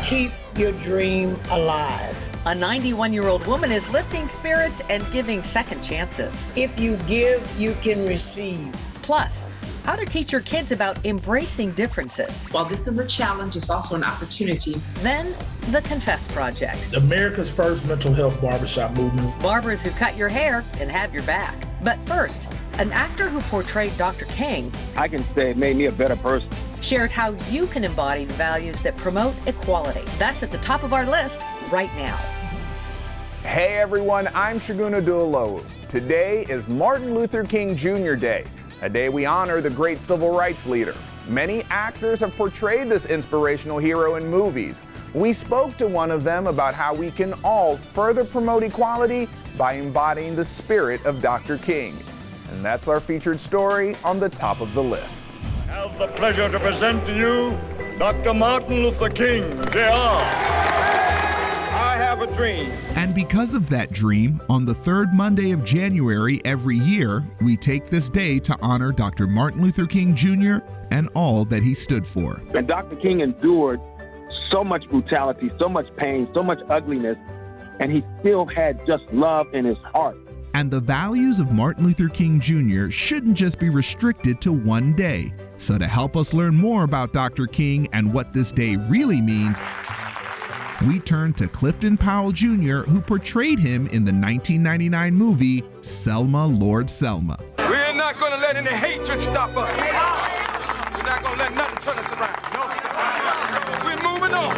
keep your dream alive. A 91-year-old woman is lifting spirits and giving second chances. If you give, you can receive. Plus, how to teach your kids about embracing differences. While this is a challenge, it's also an opportunity. Then, the Confess Project. America's first mental health barbershop movement. Barbers who cut your hair and have your back. But first, an actor who portrayed Dr. King, I can say it made me a better person, shares how you can embody the values that promote equality. That's at the top of our list right now. Hey everyone, I'm Shaguna Duolowu. Today is Martin Luther King Jr. Day, a day we honor the great civil rights leader. Many actors have portrayed this inspirational hero in movies. We spoke to one of them about how we can all further promote equality by embodying the spirit of Dr. King. And that's our featured story on the top of the list. I have the pleasure to present to you Dr. Martin Luther King, Jr. I have a dream. And because of that dream, on the third Monday of January every year, we take this day to honor Dr. Martin Luther King Jr. and all that he stood for. And Dr. King endured so much brutality, so much pain, so much ugliness, and he still had just love in his heart. And the values of Martin Luther King Jr. shouldn't just be restricted to one day. So to help us learn more about Dr. King and what this day really means, we turn to Clifton Powell Jr., who portrayed him in the 1999 movie Selma, Lord Selma. We're not going to let any hatred stop us. We're not going to let nothing turn us around. No, sir. We're moving on.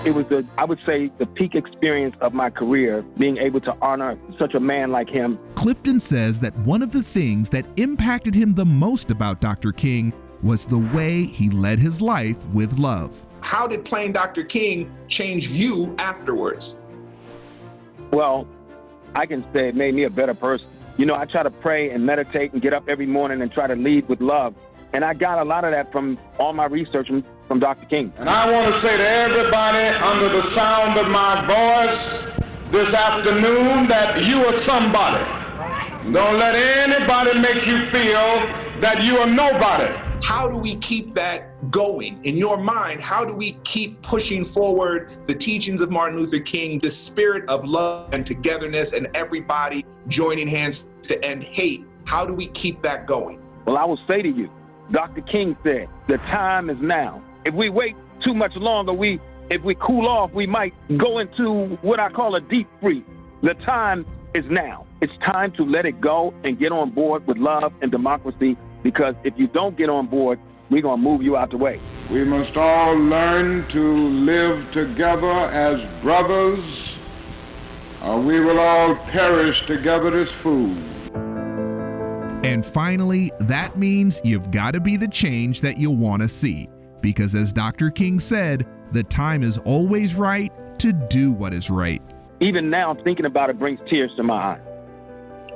It was, I would say, the peak experience of my career, being able to honor such a man like him. Clifton says that one of the things that impacted him the most about Dr. King was the way he led his life with love. How did playing Dr. King change you afterwards? Well, I can say it made me a better person. You know, I try to pray and meditate and get up every morning and try to lead with love. And I got a lot of that from all my research from Dr. King. And I want to say to everybody under the sound of my voice this afternoon that you are somebody. Don't let anybody make you feel that you are nobody. How do we keep that going? In your mind, how do we keep pushing forward the teachings of Martin Luther King, the spirit of love and togetherness and everybody joining hands to end hate? How do we keep that going? Well, I will say to you, Dr. King said, the time is now. If we wait too much longer, if we cool off, we might go into what I call a deep freeze. The time is now. It's time to let it go and get on board with love and democracy, because if you don't get on board, we're going to move you out the way. We must all learn to live together as brothers, or we will all perish together as fools. And finally, that means you've got to be the change that you want to see. Because as Dr. King said, the time is always right to do what is right. Even now, thinking about it brings tears to my eyes.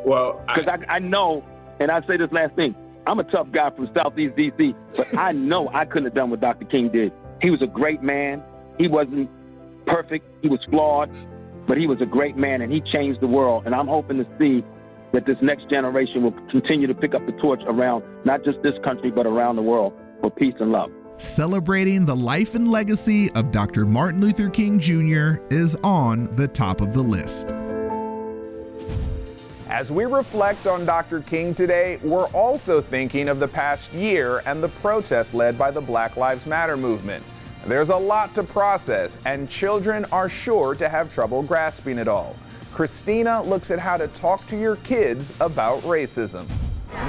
Well, because I know, and I say this last thing, I'm a tough guy from Southeast D.C., but I know I couldn't have done what Dr. King did. He was a great man. He wasn't perfect. He was flawed, but he was a great man, and he changed the world. And I'm hoping to see that this next generation will continue to pick up the torch around not just this country, but around the world for peace and love. Celebrating the life and legacy of Dr. Martin Luther King Jr. is on the top of the list. As we reflect on Dr. King today, we're also thinking of the past year and the protests led by the Black Lives Matter movement. There's a lot to process, and children are sure to have trouble grasping it all. Christina looks at how to talk to your kids about racism.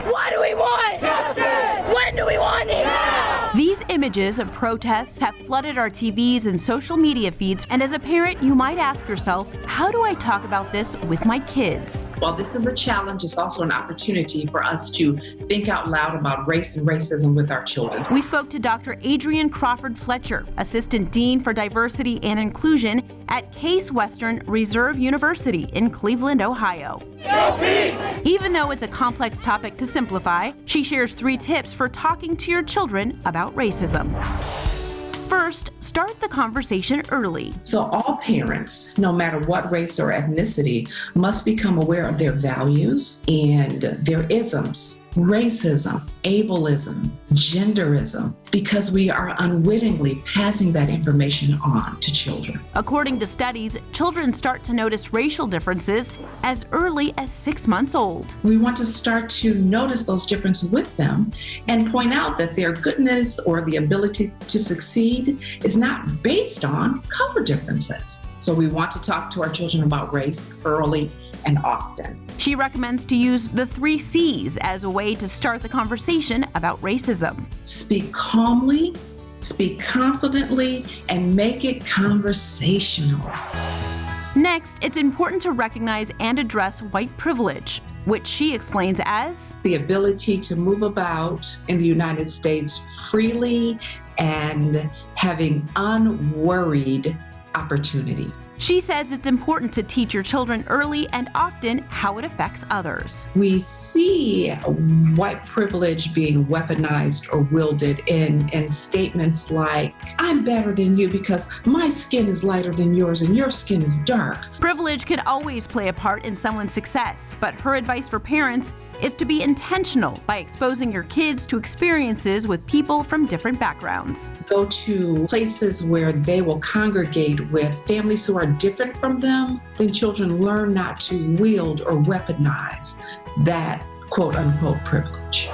What do we want? Justice! When do we want it? Now! These images of protests have flooded our TVs and social media feeds, and as a parent, you might ask yourself, how do I talk about this with my kids? While this is a challenge, it's also an opportunity for us to think out loud about race and racism with our children. We spoke to Dr. Adrienne Crawford Fletcher, Assistant Dean for Diversity and Inclusion at Case Western Reserve University in Cleveland, Ohio. Go peace! Even though it's a complex topic to simplify, she shares 3 tips for talking to your children about racism. First, start the conversation early. So all parents, no matter what race or ethnicity, must become aware of their values and their isms. racism, ableism, genderism, because we are unwittingly passing that information on to children. According to studies, children start to notice racial differences as early as 6 months old. We want to start to notice those differences with them and point out that their goodness or the ability to succeed is not based on color differences. So we want to talk to our children about race early and often. She recommends to use the 3 C's as a way to start the conversation about racism. Speak calmly, speak confidently, and make it conversational. Next, it's important to recognize and address white privilege, which she explains as the ability to move about in the United States freely and having unworried opportunity. She says it's important to teach your children early and often how it affects others. We see white privilege being weaponized or wielded in statements like, I'm better than you because my skin is lighter than yours and your skin is dark. Privilege can always play a part in someone's success, but her advice for parents is to be intentional by exposing your kids to experiences with people from different backgrounds. Go to places where they will congregate with families who are different from them, then children learn not to wield or weaponize that quote unquote privilege.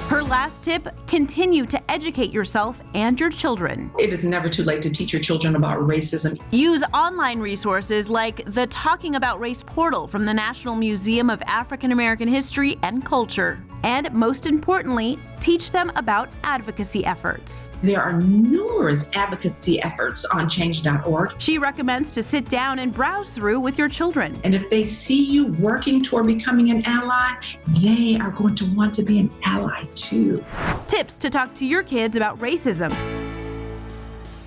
Her last tip, continue to educate yourself and your children. It is never too late to teach your children about racism. Use online resources like the Talking About Race portal from the National Museum of African American History and Culture. And most importantly, teach them about advocacy efforts. There are numerous advocacy efforts on change.org. She recommends to sit down and browse through with your children. And if they see you working toward becoming an ally, they are going to want to be an ally too. Tips to talk to your kids about racism.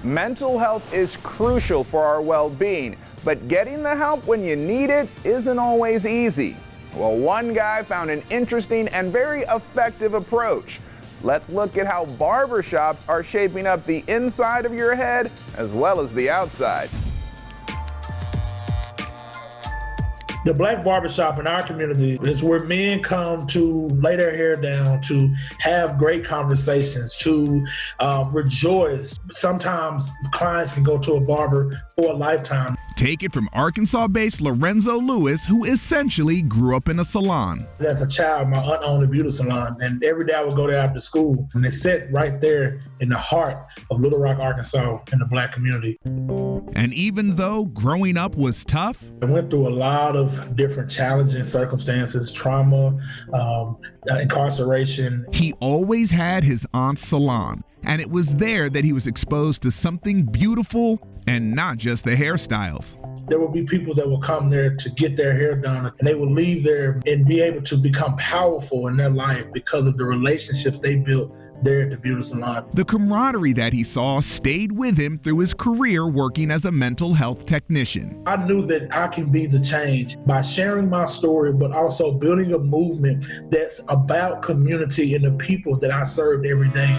Mental health is crucial for our well-being, but getting the help when you need it isn't always easy. Well, one guy found an interesting and very effective approach. Let's look at how barbershops are shaping up the inside of your head as well as the outside. The black barbershop in our community is where men come to lay their hair down, to have great conversations, to rejoice. Sometimes clients can go to a barber for a lifetime. Take it from Arkansas-based Lorenzo Lewis, who essentially grew up in a salon. As a child, my aunt owned a beauty salon, and every day I would go there after school, and they sit right there in the heart of Little Rock, Arkansas, in the black community. And even though growing up was tough, I went through a lot of different challenging circumstances, trauma, incarceration. He always had his aunt's salon, and it was there that he was exposed to something beautiful and not just the hairstyles. There will be people that will come there to get their hair done, and they will leave there and be able to become powerful in their life because of the relationships they built there at the beauty salon. The camaraderie that he saw stayed with him through his career working as a mental health technician. I knew that I can be the change by sharing my story, but also building a movement that's about community and the people that I served every day.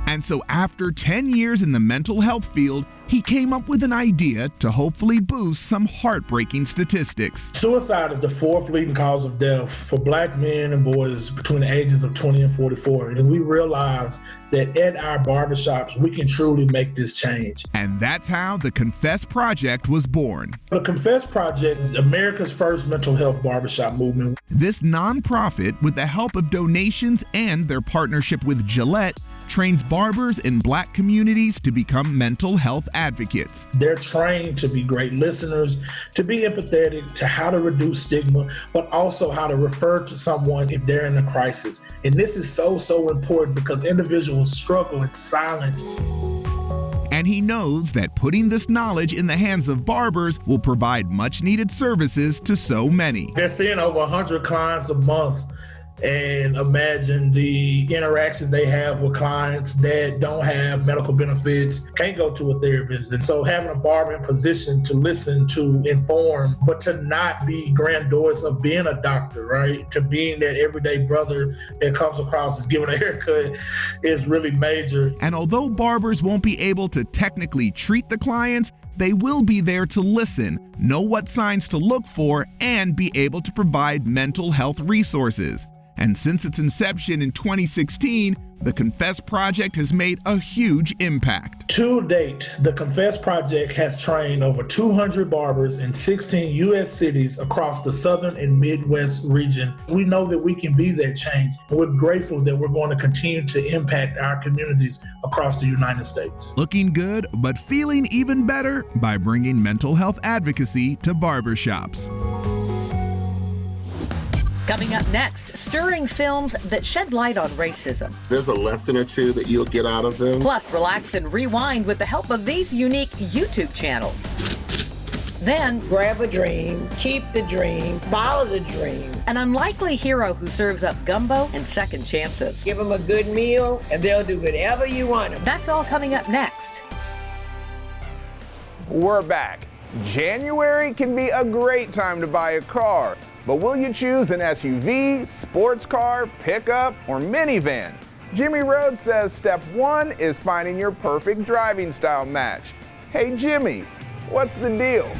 And so after 10 years in the mental health field, he came up with an idea to hopefully boost some heartbreaking statistics. Suicide is the 4th leading cause of death for black men and boys between the ages of 20 and 44. And we realized that at our barbershops, we can truly make this change. And that's how the Confess Project was born. The Confess Project is America's first mental health barbershop movement. This nonprofit, with the help of donations and their partnership with Gillette, trains barbers in black communities to become mental health advocates. They're trained to be great listeners, to be empathetic, to how to reduce stigma, but also how to refer to someone if they're in a crisis. And this is so important because individuals struggle in silence. And he knows that putting this knowledge in the hands of barbers will provide much needed services to so many. They're seeing over 100 clients a month. And imagine the interactions they have with clients that don't have medical benefits, can't go to a therapist. And so having a barber in position to listen, to inform, but to not be grandiose of being a doctor, right? To being that everyday brother that comes across as giving a haircut is really major. And although barbers won't be able to technically treat the clients, they will be there to listen, know what signs to look for, and be able to provide mental health resources. And since its inception in 2016, the Confess Project has made a huge impact. To date, the Confess Project has trained over 200 barbers in 16 U.S. cities across the Southern and Midwest region. We know that we can be that change. We're grateful that we're going to continue to impact our communities across the United States. Looking good, but feeling even better by bringing mental health advocacy to barbershops. Coming up next, stirring films that shed light on racism. There's a lesson or two that you'll get out of them. Plus, relax and rewind with the help of these unique YouTube channels. Then, grab a dream, keep the dream, follow the dream. An unlikely hero who serves up gumbo and second chances. Give them a good meal, and they'll do whatever you want them. That's all coming up next. We're back. January can be a great time to buy a car. But will you choose an SUV, sports car, pickup, or minivan? Jimmy Rhodes says step one is finding your perfect driving style match. Hey Jimmy, what's the deal?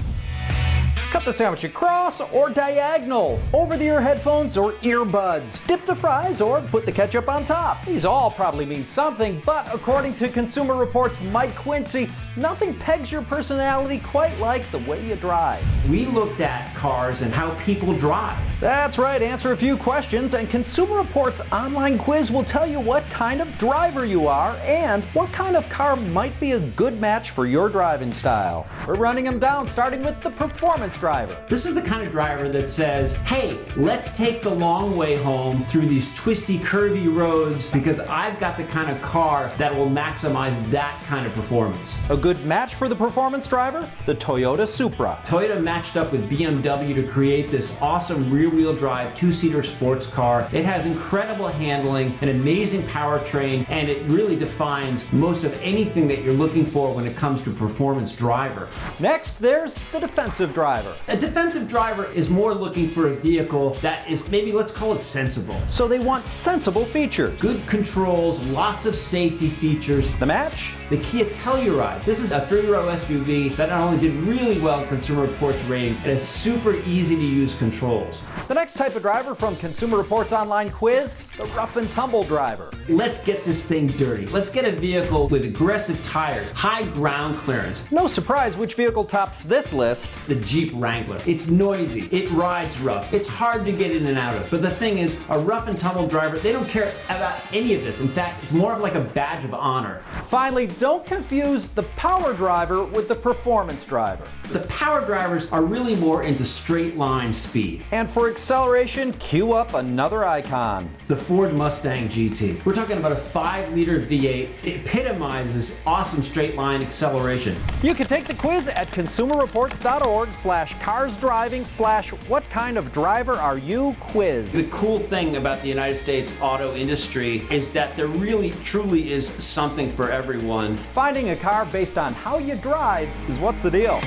Cut the sandwich across or diagonal, over-the-ear headphones or earbuds, dip the fries or put the ketchup on top. These all probably mean something, but according to Consumer Reports' Mike Quincy, nothing pegs your personality quite like the way you drive. We looked at cars and how people drive. That's right, answer a few questions, and Consumer Reports' online quiz will tell you what kind of driver you are and what kind of car might be a good match for your driving style. We're running them down, starting with the performance driver. This is the kind of driver that says, hey, let's take the long way home through these twisty, curvy roads because I've got the kind of car that will maximize that kind of performance. A good match for the performance driver? The Toyota Supra. Toyota matched up with BMW to create this awesome rear-wheel drive two-seater sports car. It has incredible handling, an amazing powertrain, and it really defines most of anything that you're looking for when it comes to performance driver. Next, there's the defensive driver. A defensive driver is more looking for a vehicle that is maybe, let's call it sensible. So they want sensible features. Good controls, lots of safety features. The match? The Kia Telluride. This is a 3-row SUV that not only did really well in Consumer Reports ratings, it has super easy to use controls. The next type of driver from Consumer Reports online quiz, the rough and tumble driver. Let's get this thing dirty. Let's get a vehicle with aggressive tires, high ground clearance. No surprise which vehicle tops this list. The Jeep Wrangler. It's noisy, it rides rough, it's hard to get in and out of. But the thing is, a rough and tumble driver, they don't care about any of this. In fact, it's more of like a badge of honor. Finally, don't confuse the power driver with the performance driver. The power drivers are really more into straight line speed. And for acceleration, cue up another icon. The Ford Mustang GT. We're talking about a 5-liter V8. It epitomizes awesome straight line acceleration. You can take the quiz at consumerreports.org/carsdriving/what kind of driver are you quiz. The cool thing about the United States auto industry is that there really truly is something for everyone. Finding a car based on how you drive is what's the deal.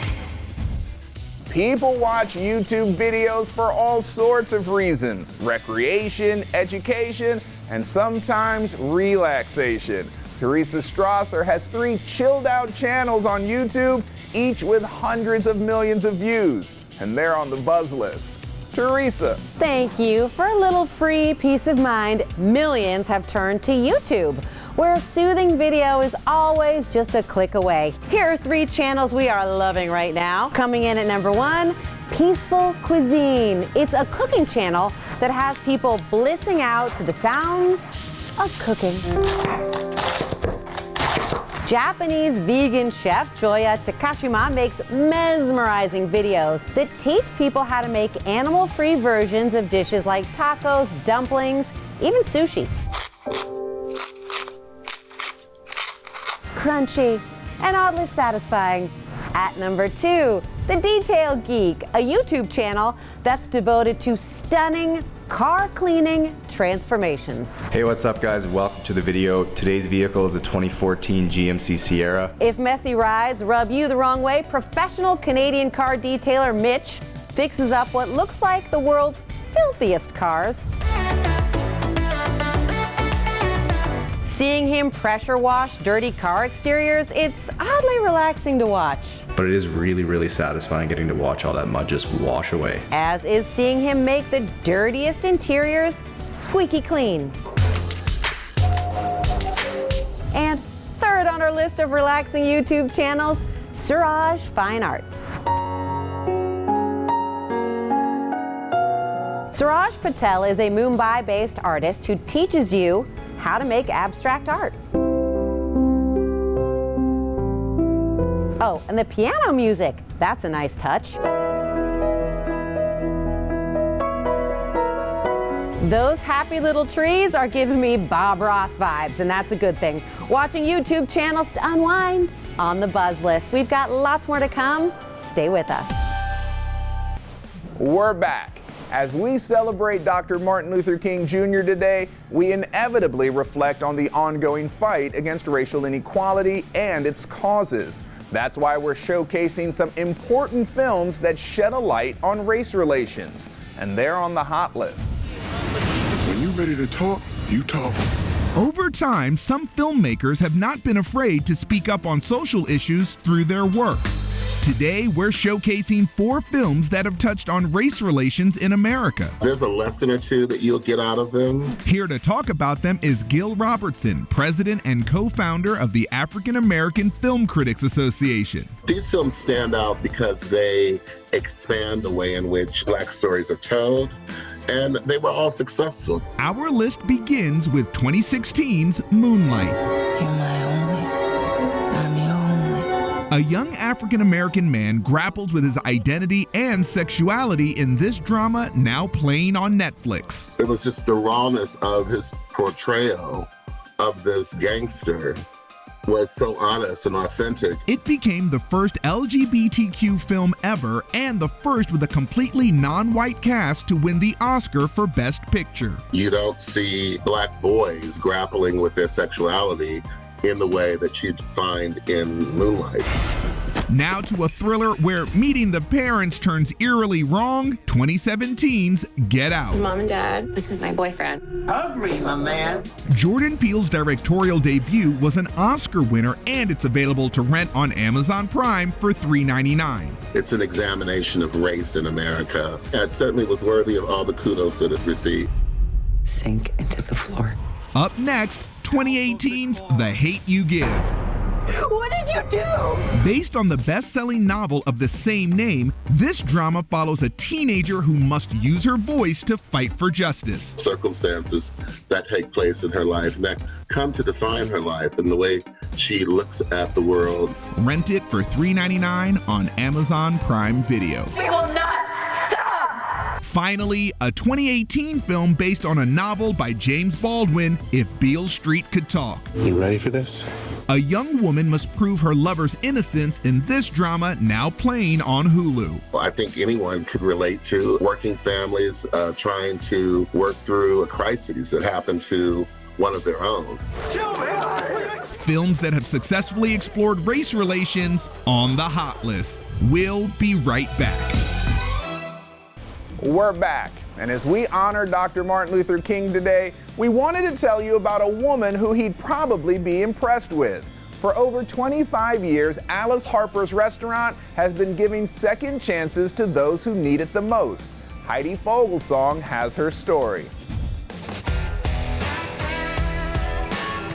People watch YouTube videos for all sorts of reasons: recreation, education, and sometimes relaxation. Teresa Strasser has 3 chilled out channels on YouTube, each with hundreds of millions of views, and they're on the buzz list. Teresa. Thank you. For a little free peace of mind, millions have turned to YouTube, where a soothing video is always just a click away. Here are 3 channels we are loving right now. Coming in at number 1, Peaceful Cuisine. It's a cooking channel that has people blissing out to the sounds of cooking. Japanese vegan chef Joya Takashima makes mesmerizing videos that teach people how to make animal-free versions of dishes like tacos, dumplings, even sushi. Crunchy and oddly satisfying. At number 2, The Detail Geek, a YouTube channel that's devoted to stunning car cleaning transformations. Hey, what's up guys? Welcome to the video. Today's vehicle is a 2014 GMC Sierra. If messy rides rub you the wrong way, professional Canadian car detailer Mitch fixes up what looks like the world's filthiest cars. Seeing him pressure wash dirty car exteriors, it's oddly relaxing to watch. But it is really, really satisfying getting to watch all that mud just wash away. As is seeing him make the dirtiest interiors squeaky clean. And third on our list of relaxing YouTube channels, Suraj Fine Arts. Suraj Patel is a Mumbai-based artist who teaches you how to make abstract art. Oh, and the piano music, that's a nice touch. Those happy little trees are giving me Bob Ross vibes, and that's a good thing. Watching YouTube channels to unwind on the buzz list. We've got lots more to come. Stay with us. We're back. As we celebrate Dr. Martin Luther King Jr. today, we inevitably reflect on the ongoing fight against racial inequality and its causes. That's why we're showcasing some important films that shed a light on race relations. And they're on the hot list. When you're ready to talk, you talk. Over time, some filmmakers have not been afraid to speak up on social issues through their work. Today, we're showcasing 4 films that have touched on race relations in America. There's a lesson or two that you'll get out of them. Here to talk about them is Gil Robertson, president and co-founder of the African American Film Critics Association. These films stand out because they expand the way in which Black stories are told, and they were all successful. Our list begins with 2016's Moonlight. You're my only. I'm your only. A young African-American man grapples with his identity and sexuality in this drama now playing on Netflix. It was just the rawness of his portrayal of this gangster was so honest and authentic. It became the first LGBTQ film ever and the first with a completely non-white cast to win the Oscar for Best Picture. You don't see Black boys grappling with their sexuality in the way that you'd find in Moonlight. Now to a thriller where meeting the parents turns eerily wrong, 2017's Get Out. Mom and Dad, this is my boyfriend. Hungry, my man. Jordan Peele's directorial debut was an Oscar winner, and it's available to rent on Amazon Prime for $3.99. It's an examination of race in America. It certainly was worthy of all the kudos that it received. Sink into the floor. Up next, 2018's The Hate U Give. What did you do? Based on the best-selling novel of the same name, this drama follows a teenager who must use her voice to fight for justice. Circumstances that take place in her life and that come to define her life and the way she looks at the world. Rent it for $3.99 on Amazon Prime Video. We will not stop! Finally, a 2018 film based on a novel by James Baldwin, If Beale Street Could Talk. You ready for this? A young woman must prove her lover's innocence in this drama now playing on Hulu. I think anyone could relate to working families trying to work through a crisis that happened to one of their own. Films that have successfully explored race relations on the hot list. We'll be right back. We're back, and as we honor Dr. Martin Luther King today, we wanted to tell you about a woman who he'd probably be impressed with. For over 25 years, Alice Harper's Restaurant has been giving second chances to those who need it the most. Heidi Fogelsong has her story.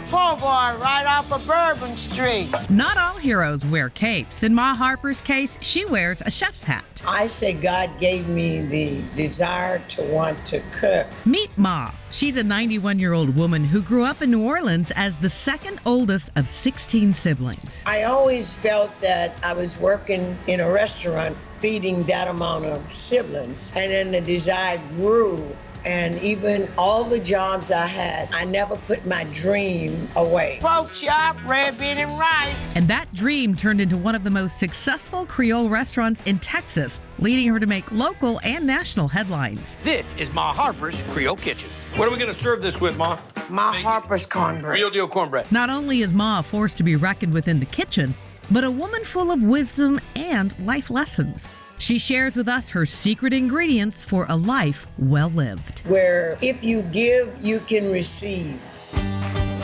Po' boy right off of Bourbon Street. Not all heroes wear capes. In Ma Harper's case, she wears a chef's hat. I say God gave me the desire to want to cook. Meet Ma. She's a 91-year-old woman who grew up in New Orleans as the second oldest of 16 siblings. I always felt that I was working in a restaurant feeding that amount of siblings, and then the desire grew. And even all the jobs I had, I never put my dream away. Pork chop, red bean and rice. And that dream turned into one of the most successful Creole restaurants in Texas, leading her to make local and national headlines. This is Ma Harper's Creole Kitchen. What are we going to serve this with, Ma? Ma Harper's cornbread. Real deal cornbread. Not only is Ma a force to be reckoned with in the kitchen, but a woman full of wisdom and life lessons. She shares with us her secret ingredients for a life well lived. Where if you give, you can receive.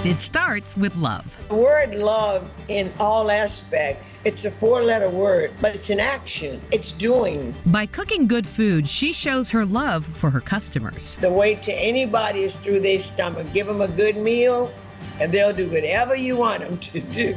It starts with love. The word love in all aspects, it's a 4-letter word, but it's an action. It's doing. By cooking good food, she shows her love for her customers. The way to anybody is through their stomach. Give them a good meal, and they'll do whatever you want them to do.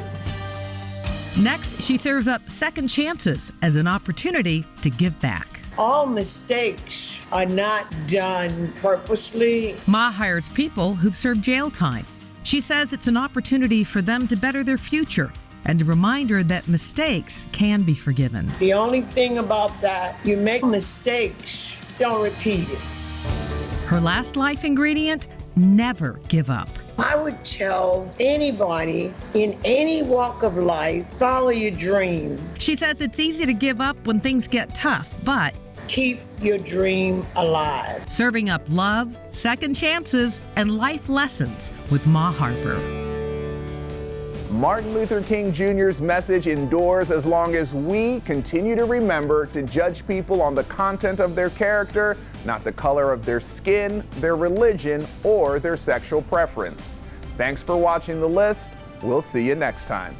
Next, she serves up second chances as an opportunity to give back. All mistakes are not done purposely. Ma hires people who've served jail time. She says it's an opportunity for them to better their future and a reminder that mistakes can be forgiven. The only thing about that, you make mistakes, don't repeat it. Her last life ingredient, never give up. I would tell anybody in any walk of life, follow your dream. She says it's easy to give up when things get tough, but keep your dream alive. Serving up love, second chances, and life lessons with Ma Harper. Martin Luther King Jr.'s message endures as long as we continue to remember to judge people on the content of their character, not the color of their skin, their religion, or their sexual preference. Thanks for watching The List. We'll see you next time.